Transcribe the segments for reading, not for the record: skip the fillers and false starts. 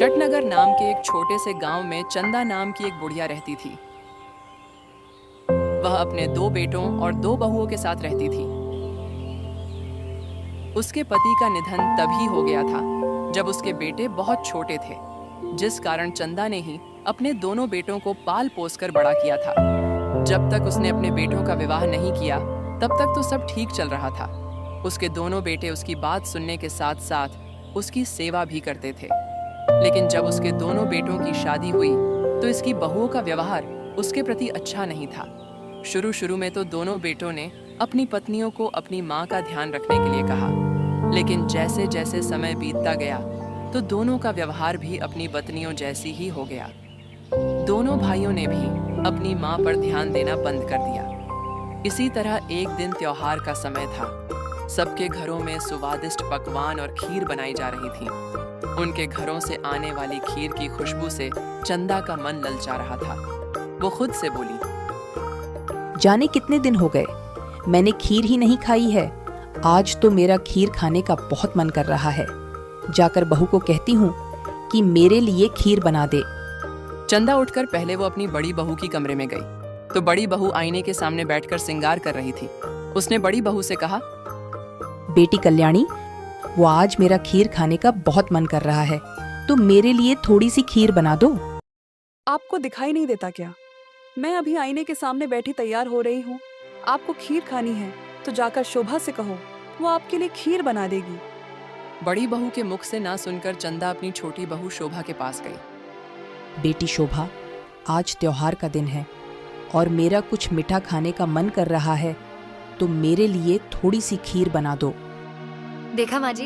चटनगर नाम के एक छोटे से गांव में चंदा नाम की एक बुढ़िया रहती थी। वह अपने 2 बेटों और 2 बहुओं के साथ रहती थी। उसके पति का निधन तभी हो गया था जब उसके बेटे बहुत छोटे थे, जिस कारण चंदा ने ही अपने दोनों बेटों को पाल पोस कर बड़ा किया था। जब तक उसने अपने बेटों का विवाह नहीं किया तब तक तो सब ठीक चल रहा था। उसके दोनों बेटे उसकी बात सुनने के साथ साथ उसकी सेवा भी करते थे। लेकिन जब उसके दोनों बेटों की शादी हुई तो इसकी बहुओं का व्यवहार उसके प्रति अच्छा नहीं था। शुरू में तो दोनों बेटों ने अपनी पत्नियों को अपनी माँ का ध्यान रखने के लिए कहा, लेकिन जैसे जैसे समय बीतता गया तो दोनों का व्यवहार भी अपनी पत्नियों जैसी ही हो गया। दोनों भाइयों ने भी अपनी माँ पर ध्यान देना बंद कर दिया। इसी तरह एक दिन त्योहार का समय था। सबके घरों में स्वादिष्ट पकवान और खीर बनाई जा रही थी। उनके घरों से आने वाली खीर की खुशबू से चंदा का मन ललचा रहा था। वो खुद से बोली, जाने कितने दिन हो गए मैंने खीर ही नहीं खाई है। आज तो मेरा खीर खाने का बहुत मन कर रहा है। जाकर बहू को कहती हूँ कि मेरे लिए खीर बना दे। चंदा उठकर पहले वो अपनी बड़ी बहू की कमरे में गई तो बड़ी बहू आईने के सामने बैठकर श्रृंगार कर रही थी। उसने बड़ी बहू से कहा, बेटी कल्याणी, वो आज मेरा खीर खाने का बहुत मन कर रहा है, तो मेरे लिए थोड़ी सी खीर बना दो। आपको दिखाई नहीं देता क्या? मैं अभी आईने के सामने बैठी तैयार हो रही हूँ। आपको खीर खानी है तो जाकर शोभा से कहो, वो आपके लिए खीर बना देगी। बड़ी बहू के मुख से ना सुनकर चंदा अपनी छोटी बहू शोभा के पास गई। बेटी शोभा, आज त्योहार का दिन है और मेरा कुछ मीठा खाने का मन कर रहा है, तो मेरे लिए थोड़ी सी खीर बना दो। देखा माँ जी,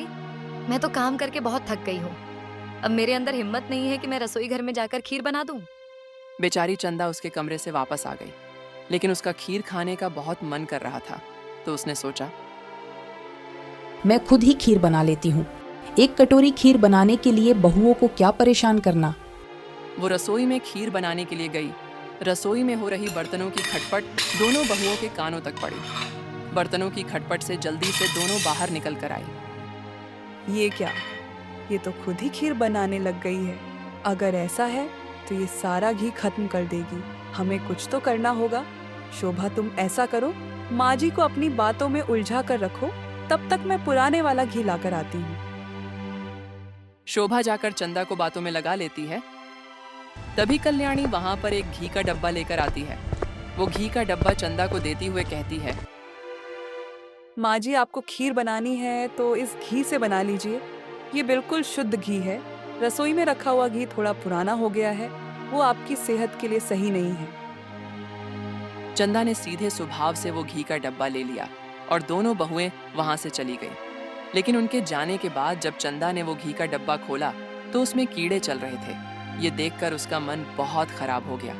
मैं तो काम करके बहुत थक गई हूँ। अब मेरे अंदर हिम्मत नहीं है कि मैं रसोई घर में जाकर खीर बना दूँ। बेचारी चंदा उसके कमरे से वापस आ गई, लेकिन उसका खीर खाने का बहुत मन कर रहा था। तो उसने सोचा, मैं खुद ही खीर बना लेती हूँ। एक कटोरी खीर बनाने के लिए बहुओं को क्या परेशान करना। वो रसोई में खीर बनाने के लिए गई। रसोई में हो रही बर्तनों की खटपट दोनों बहुओं के कानों तक पड़ी। बर्तनों की खटपट से जल्दी से दोनों बाहर निकल कर आई। ये क्या? ये तो खुद ही खीर बनाने लग गई है। अगर ऐसा है तो ये सारा घी खत्म कर देगी। हमें कुछ तो करना होगा। शोभा, तुम ऐसा करो, माँ जी को अपनी बातों में उलझा कर रखो, तब तक मैं पुराने वाला घी लाकर आती हूँ। शोभा जाकर चंदा को बातों में लगा लेती है। तभी कल्याणी वहां पर एक घी का डब्बा लेकर आती है। वो घी का डब्बा चंदा को देती हुए कहती है, माँ जी, आपको खीर बनानी है तो इस घी से बना लीजिए। ये बिल्कुल शुद्ध घी है। रसोई में रखा हुआ घी थोड़ा पुराना हो गया है, वो आपकी सेहत के लिए सही नहीं है। चंदा ने सीधे स्वभाव से वो घी का डब्बा ले लिया और दोनों बहुएं वहां से चली गईं। लेकिन उनके जाने के बाद जब चंदा ने वो घी का डब्बा खोला तो उसमें कीड़े चल रहे थे। ये देखकर उसका मन बहुत खराब हो गया।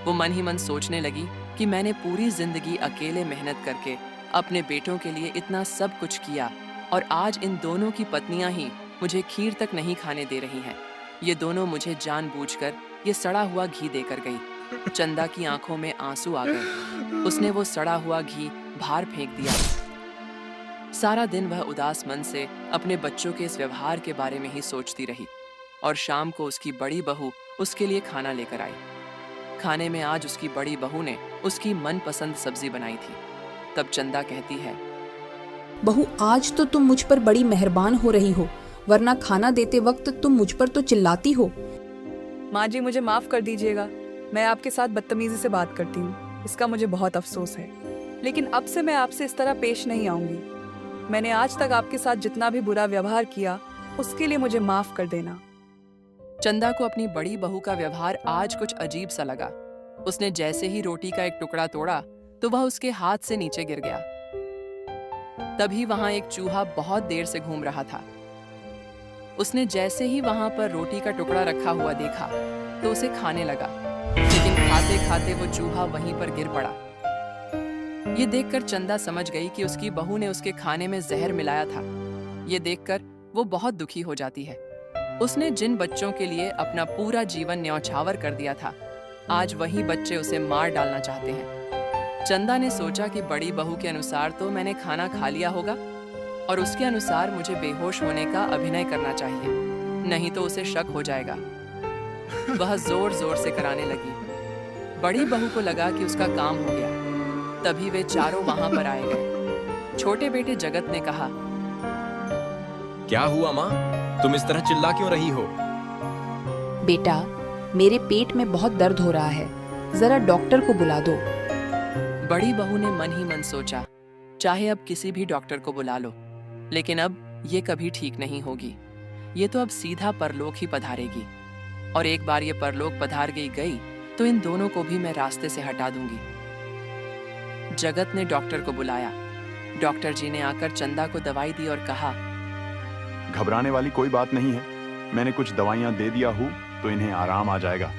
वो मन ही मन सोचने लगी कि मैंने पूरी जिंदगी अकेले मेहनत करके अपने बेटों के लिए इतना सब कुछ किया और आज इन दोनों की पत्नियां ही मुझे खीर तक नहीं खाने दे रही हैं। ये दोनों मुझे जानबूझकर ये सड़ा हुआ घी देकर गई। चंदा की आंखों में आंसू आ गए। उसने वो सड़ा हुआ घी बाहर फेंक दिया। सारा दिन वह उदास मन से अपने बच्चों के इस व्यवहार के बारे में ही सोचती रही और शाम को उसकी बड़ी बहू उसके लिए खाना लेकर आई। खाने में आज उसकी बड़ी बहू ने उसकी मनपसंद सब्जी बनाई थी। तब चंदा कहती है, बहू, आज तो तुम मुझ पर बड़ी मेहरबान हो रही हो, वरना खाना देते वक्त तुम मुझ पर तो चिल्लाती हो। माँ जी, मुझे माफ कर दीजिएगा। मैं आपके साथ बदतमीजी से बात करती हूँ, इसका मुझे बहुत अफसोस है। लेकिन अब से मैं आपसे इस तरह पेश नहीं आऊंगी। मैंने आज तक आपके साथ जितना भी बुरा व्यवहार किया उसके लिए मुझे माफ कर देना। चंदा को अपनी बड़ी बहू का व्यवहार आज कुछ अजीब सा लगा। उसने जैसे ही रोटी का एक टुकड़ा तोड़ा तो वह उसके हाथ से नीचे गिर गया। तभी वहां एक चूहा बहुत देर से घूम रहा था। उसने जैसे ही वहां पर रोटी का टुकड़ा रखा हुआ देखा तो उसे खाने लगा, लेकिन खाते खाते वो चूहा वहीं पर गिर पड़ा। ये देखकर चंदा समझ गई कि उसकी बहू ने उसके खाने में जहर मिलाया था। ये देखकर वो बहुत दुखी हो जाती है। उसने जिन बच्चों के लिए अपना पूरा जीवन न्यौछावर कर दिया था, आज वही बच्चे उसे मार डालना चाहते हैं। चंदा ने सोचा कि बड़ी बहू के अनुसार तो मैंने खाना खा लिया होगा और उसके अनुसार मुझे बेहोश होने का अभिनय करना चाहिए। नहीं तो उसे शक हो जाएगा। वह जोर जोर से कराने लगी। बड़ी बहू को लगा कि उसका काम हो गया। तभी वे चारों वहां पर आए गए। छोटे बेटे जगत ने कहा, क्या हुआ माँ, तुम इस तरह चिल्ला क्यों रही हो? बेटा, मेरे पेट में बहुत दर्द हो रहा है, जरा डॉक्टर को बुला दो। बड़ी बहू ने मन ही मन सोचा, चाहे अब किसी भी डॉक्टर को बुला लो, लेकिन अब ये कभी ठीक नहीं होगी। ये तो अब सीधा परलोक ही पधारेगी, और एक बार ये परलोक पधार गई तो इन दोनों को भी मैं रास्ते से हटा दूंगी। जगत ने डॉक्टर को बुलाया। डॉक्टर जी ने आकर चंदा को दवाई दी और कहा, घबराने वाली कोई बात नहीं है, मैंने कुछ दवाइयाँ दे दिया हूँ तो इन्हें आराम आ जाएगा।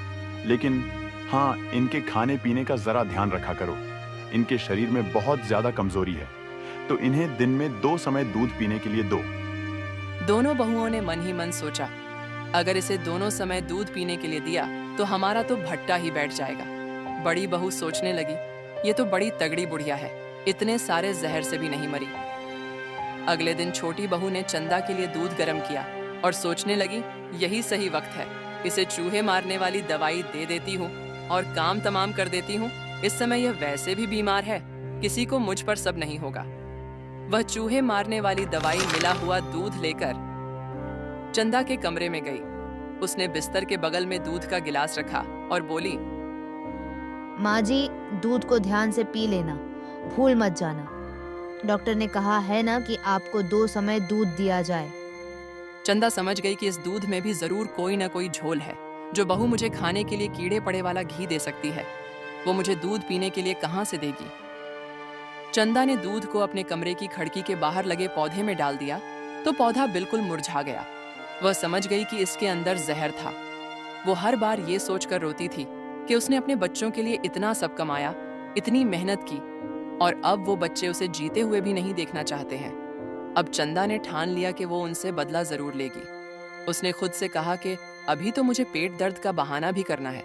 लेकिन हाँ, इनके खाने पीने का जरा ध्यान रखा करो। इनके शरीर में बहुत ज्यादा कमजोरी है, तो इन्हें दिन में 2 समय दूध पीने के लिए दो। दोनों बहुओं ने मन ही मन सोचा, अगर इसे दोनों समय दूध पीने के लिए दिया तो हमारा तो भट्टा ही बैठ जाएगा। बड़ी बहू सोचने लगी, ये तो बड़ी तगड़ी बुढ़िया है, इतने सारे जहर से भी नहीं मरी। अगले दिन छोटी बहू ने चंदा के लिए दूध गर्म किया और सोचने लगी, यही सही वक्त है, इसे चूहे मारने वाली दवाई दे देती हूँ और काम तमाम कर देती हूँ। इस समय यह वैसे भी बीमार है, किसी को मुझ पर सब नहीं होगा। वह चूहे मारने वाली दवाई मिला हुआ दूध लेकर चंदा के कमरे में गई। उसने बिस्तर के बगल में दूध का गिलास रखा और बोली, माँ जी, दूध को ध्यान से पी लेना, भूल मत जाना। डॉक्टर ने कहा है ना कि आपको 2 समय दूध दिया जाए। चंदा समझ गई कि इस दूध में भी जरूर कोई ना कोई झोल है, जो बहू मुझे खाने के लिए कीड़े पड़े वाला घी दे सकती है। वो मुझे दूध पीने के लिए कहाँ से देगी? चंदा ने दूध को अपने कमरे की खिड़की के बाहर लगे पौधे में डाल दिया तो पौधा बिल्कुल मुरझा गया। वह समझ गई कि इसके अंदर जहर था। वो हर बार ये सोचकर रोती थी कि उसने अपने बच्चों के लिए इतना सब कमाया, इतनी मेहनत की, और अब वो बच्चे उसे जीते हुए भी नहीं देखना चाहते हैं। अब चंदा ने ठान लिया कि वो उनसे बदला जरूर लेगी। उसने खुद से कहा कि अभी तो मुझे पेट दर्द का बहाना भी करना है।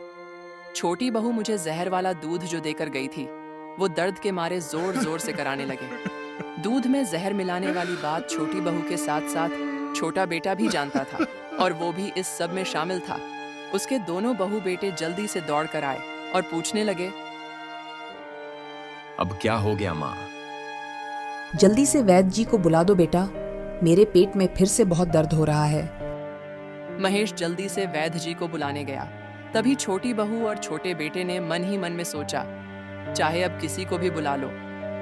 छोटी बहू मुझे जहर वाला दूध जो देकर गई थी, वो दर्द के मारे जोर जोर से कराने लगे। दूध में जहर मिलाने वाली बात छोटी बहू के साथ साथ छोटा बेटा भी जानता था, और वो भी इस सब में शामिल था। उसके दोनों बहू बेटे जल्दी से दौड़ कर आए और पूछने लगे, अब क्या हो गया माँ? जल्दी से वैद्य जी को बुला दो बेटा, मेरे पेट में फिर से बहुत दर्द हो रहा है। महेश जल्दी से वैद्य जी को बुलाने गया। तभी छोटी बहू और छोटे बेटे ने मन ही मन में सोचा, चाहे अब किसी को भी बुला लो,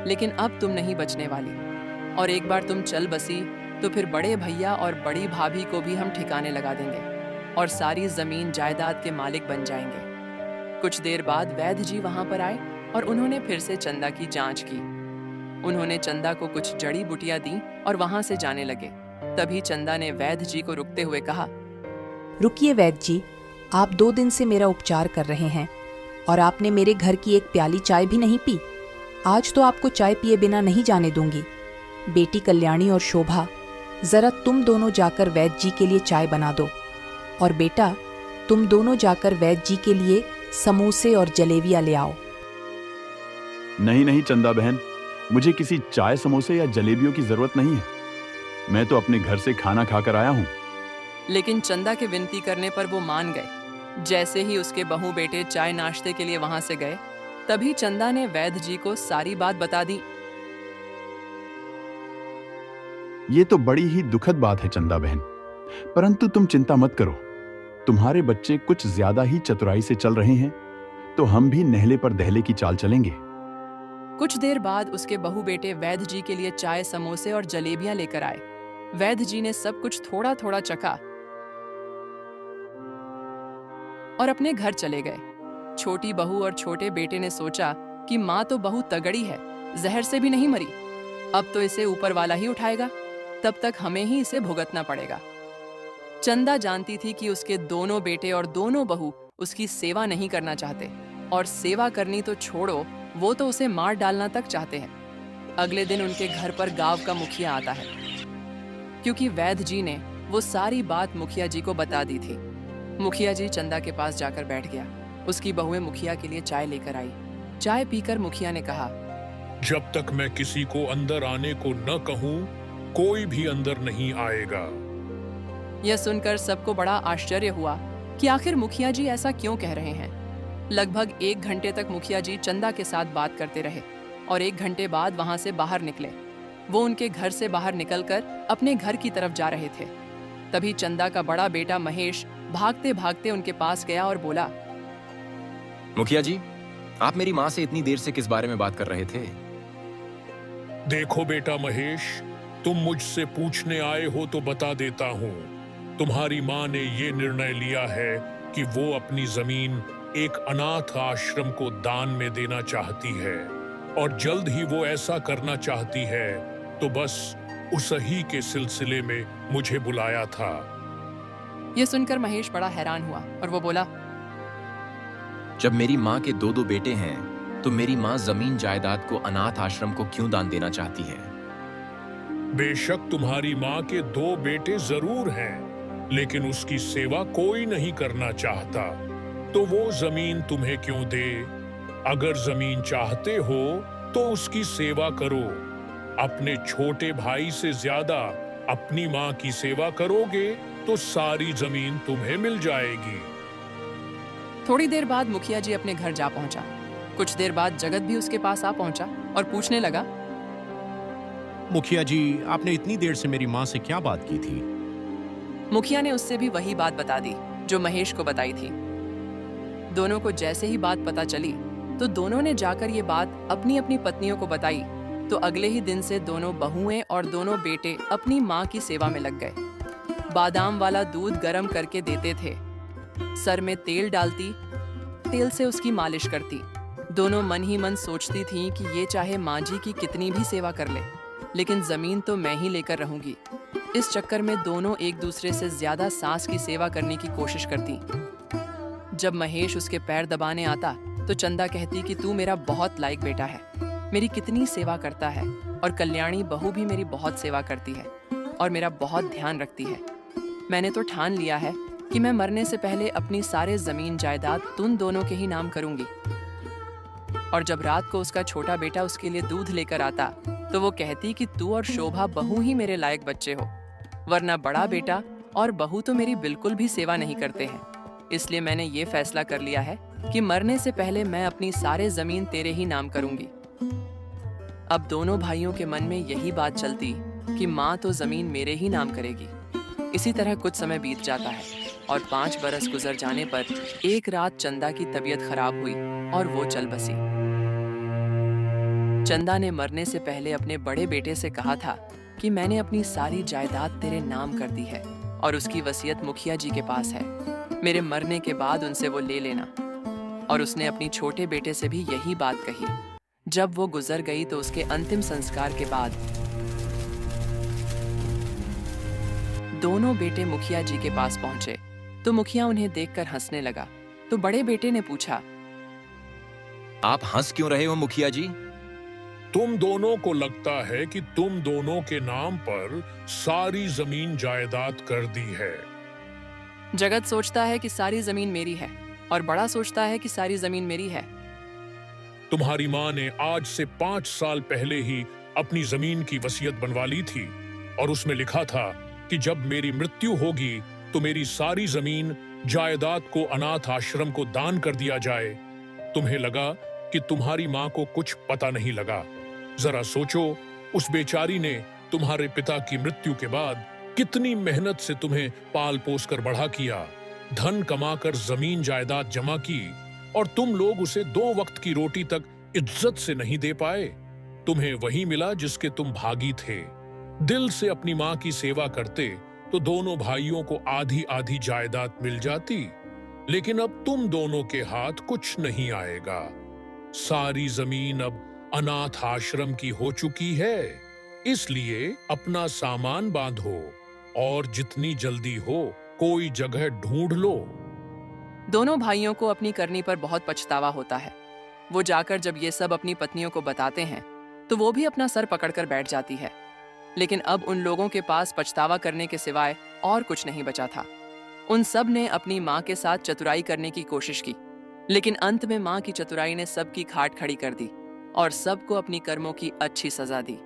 लेकिन अब तुम नहीं बचने वाली, और एक बार तुम चल बसी तो फिर बड़े भैया और बड़ी भाभी को भी हम ठिकाने लगा देंगे और सारी जमीन जायदाद के मालिक बन जाएंगे। कुछ देर बाद वैद्य जी वहां पर आए और उन्होंने फिर से चंदा की जांच की। उन्होंने चंदा को कुछ जड़ी बूटियां दी और वहां से जाने लगे। तभी चंदा ने वैद्य जी को रुकते हुए कहा, रुकिए वैद्य जी, आप 2 दिन से मेरा उपचार कर रहे हैं और आपने मेरे घर की एक प्याली चाय भी नहीं पी। आज तो आपको चाय पिए बिना नहीं जाने दूंगी। बेटी कल्याणी और शोभा, जरा तुम दोनों जाकर वैद्य जी के लिए चाय बना दो, और बेटा तुम दोनों जाकर वैद्य जी के लिए समोसे और जलेबियां ले आओ। नहीं नहीं चंदा बहन, मुझे किसी चाय समोसे या जलेबियों की जरूरत नहीं है। मैं तो अपने घर से खाना खाकर आया हूँ। लेकिन चंदा के विनती करने पर वो मान गए। जैसे ही उसके बहू बेटे चाय नाश्ते के लिए वहां से गए, तभी चंदा ने वैद्य जी को सारी बात बता दी। ये तो बड़ी ही दुखद बात है चंदा बहन, परंतु तुम चिंता मत करो। तुम्हारे बच्चे कुछ ज्यादा ही चतुराई से चल रहे हैं, तो हम भी नहले पर दहले की चाल चलेंगे। कुछ देर बाद उसके बहू बेटे वैद्य जी के लिए चाय, समोसे और जलेबियां लेकर आए। वैद्य जी ने सब कुछ थोड़ा थोड़ा चखा और अपने घर चले गए। छोटी बहू और छोटे बेटे ने सोचा कि माँ तो बहुत तगड़ी है, जहर से भी नहीं मरी, अब तो इसे ऊपर वाला ही उठाएगा, तब तक हमें ही इसे भुगतना पड़ेगा। चंदा जानती थी कि उसके दोनों बेटे और दोनों बहू उसकी सेवा नहीं करना चाहते, और सेवा करनी तो छोड़ो, वो तो उसे मार डालना तक चाहते हैं। अगले दिन उनके घर पर गांव का मुखिया आता है, क्योंकि वैद्य जी ने वो सारी बात मुखिया जी को बता दी थी। मुखिया जी चंदा के पास जाकर बैठ गया। उसकी बहुएं मुखिया के लिए चाय लेकर आई। चाय पीकर मुखिया ने कहा, जब तक मैं किसी को अंदर आने को न कहूं, कोई भी अंदर नहीं आएगा। यह सुनकर सबको बड़ा आश्चर्य हुआ कि आखिर मुखिया जी ऐसा क्यों कह रहे हैं। लगभग 1 घंटे तक मुखिया जी चंदा के साथ बात करते रहे और 1 घंटे बाद वहां से बाहर निकले। वो उनके घर से बाहर निकलकर अपने घर की तरफ जा रहे थे। तभी चंदा का बड़ा बेटा महेश भागते भागते उनके पास गया और बोला, मुखिया जी, आप मेरी माँ से इतनी देर से किस बारे में बात कर रहे थे? देखो बेटा महेश, तुम मुझसे पूछने आए हो तो बता देता हूँ। तुम्हारी माँ ने ये निर्णय लिया है कि वो अपनी जमीन एक अनाथ आश्रम को दान में देना चाहती है और जल्द ही वो ऐसा करना चाहती है, तो बस उस ही के सिलसिले में मुझे बुलाया था। यह सुनकर महेश बड़ा हैरान हुआ और वो बोला, जब मेरी माँ के 2 बेटे हैं, तो मेरी माँ जमीन जायदाद को अनाथ आश्रम को क्यों दान देना चाहती है? बेशक तुम्हारी माँ के 2 बेटे जरूर हैं, लेकिन उसकी सेवा कोई नहीं करना चाहता, तो वो जमीन तुम्हें क्यों दे? अगर जमीन चाहते हो तो उसकी सेवा करो। अपने छोटे भाई से ज्यादा अपनी माँ की सेवा करोगे तो सारी जमीन तुम्हें मिल जाएगी। थोड़ी देर बाद मुखिया जी अपने घर जा पहुंचा। कुछ देर बाद जगत भी उसके पास आ पहुंचा और पूछने लगा, मुखिया जी, आपने इतनी देर से मेरी माँ से क्या बात की थी? मुखिया ने उससे भी वही बात बता दी जो महेश को बताई थी। दोनों को जैसे ही बात पता चली तो दोनों ने जाकर ये बात अपनी अपनी पत्नियों को बताई। तो अगले ही दिन से दोनों बहुएं और दोनों बेटे अपनी माँ की सेवा में लग गए। बादाम वाला दूध गर्म करके देते थे, सर में तेल डालती, तेल से उसकी मालिश करती। दोनों मन ही मन सोचती थीं कि ये चाहे माँ जी की कितनी भी सेवा कर ले, लेकिन जमीन तो मैं ही लेकर रहूंगी। इस चक्कर में दोनों एक दूसरे से ज्यादा सास की सेवा करने की कोशिश करती। जब महेश उसके पैर दबाने आता तो चंदा कहती कि तू मेरा बहुत लायक बेटा है, मेरी कितनी सेवा करता है, और कल्याणी बहू भी मेरी बहुत सेवा करती है और मेरा बहुत ध्यान रखती है। मैंने तो ठान लिया है कि मैं मरने से पहले अपनी सारे जमीन जायदाद तुम दोनों के ही नाम करूंगी। और जब रात को उसका छोटा बेटा उसके लिए दूध लेकर आता तो वो कहती कि तू और शोभा बहू ही मेरे लायक बच्चे हो, वरना बड़ा बेटा और बहू तो मेरी बिल्कुल भी सेवा नहीं करते हैं। इसलिए मैंने ये फैसला कर लिया है कि मरने से पहले मैं अपनी सारे जमीन तेरे ही नाम करूंगी। अब दोनों भाइयों के मन में यही बात चलती कि माँ तो जमीन मेरे ही नाम करेगी। इसी तरह कुछ समय बीत जाता है और 5 बरस गुजर जाने पर एक रात चंदा की तबीयत खराब हुई और वो चल बसी। चंदा ने मरने से पहले अपने बड़े बेटे से कहा था कि मैंने अपनी सारी जायदाद तेरे नाम कर दी है और उसकी वसीयत मुखिया जी के पास है, मेरे मरने के बाद उनसे वो ले लेना। और उसने अपनी छोटे बेटे से भी यही बात कही। जब वो गुजर गई तो उसके अंतिम संस्कार के बाद दोनों बेटे मुखिया जी के पास पहुंचे तो मुखिया उन्हें देखकर हंसने लगा। तो बड़े बेटे ने पूछा, आप हंस क्यों रहे हो मुखिया जी? तुम दोनों को लगता है कि तुम दोनों के नाम पर सारी जमीन जायदाद कर दी है। जगत सोचता है कि सारी जमीन मेरी है और बड़ा सोचता है कि सारी जमीन मेरी है। तुम्हारी माँ ने आज से 5 साल पहले ही अपनी जमीन की वसीयत बनवा ली थी और उसमें लिखा था कि जब मेरी मृत्यु होगी तो मेरी सारी जमीन जायदाद को अनाथ आश्रम को दान कर दिया जाए। तुम्हें लगा कि तुम्हारी माँ को कुछ पता नहीं लगा। जरा सोचो, उस बेचारी ने तुम्हारे पिता की मृत्यु के बाद कितनी मेहनत से तुम्हें पाल पोस कर बड़ा किया, धन कमाकर जमीन जायदाद जमा की, और तुम लोग उसे 2 वक्त की रोटी तक इज्जत से नहीं दे पाए। तुम्हें वही मिला जिसके तुम भागी थे। दिल से अपनी माँ की सेवा करते तो दोनों भाइयों को आधी आधी जायदाद मिल जाती, लेकिन अब तुम दोनों के हाथ कुछ नहीं आएगा। सारी जमीन अब अनाथ आश्रम की हो चुकी है। इसलिए अपना सामान बांधो और जितनी जल्दी हो कोई जगह ढूंढ लो। दोनों भाइयों को अपनी करनी पर बहुत पछतावा होता है। वो जाकर जब ये सब अपनी पत्नियों को बताते हैं तो वो भी अपना सर पकड़कर बैठ जाती है। लेकिन अब उन लोगों के पास पछतावा करने के सिवाय और कुछ नहीं बचा था। उन सब ने अपनी माँ के साथ चतुराई करने की कोशिश की, लेकिन अंत में माँ की चतुराई ने सबकी खाट खड़ी कर दी और सबको अपनी कर्मों की अच्छी सजा दी।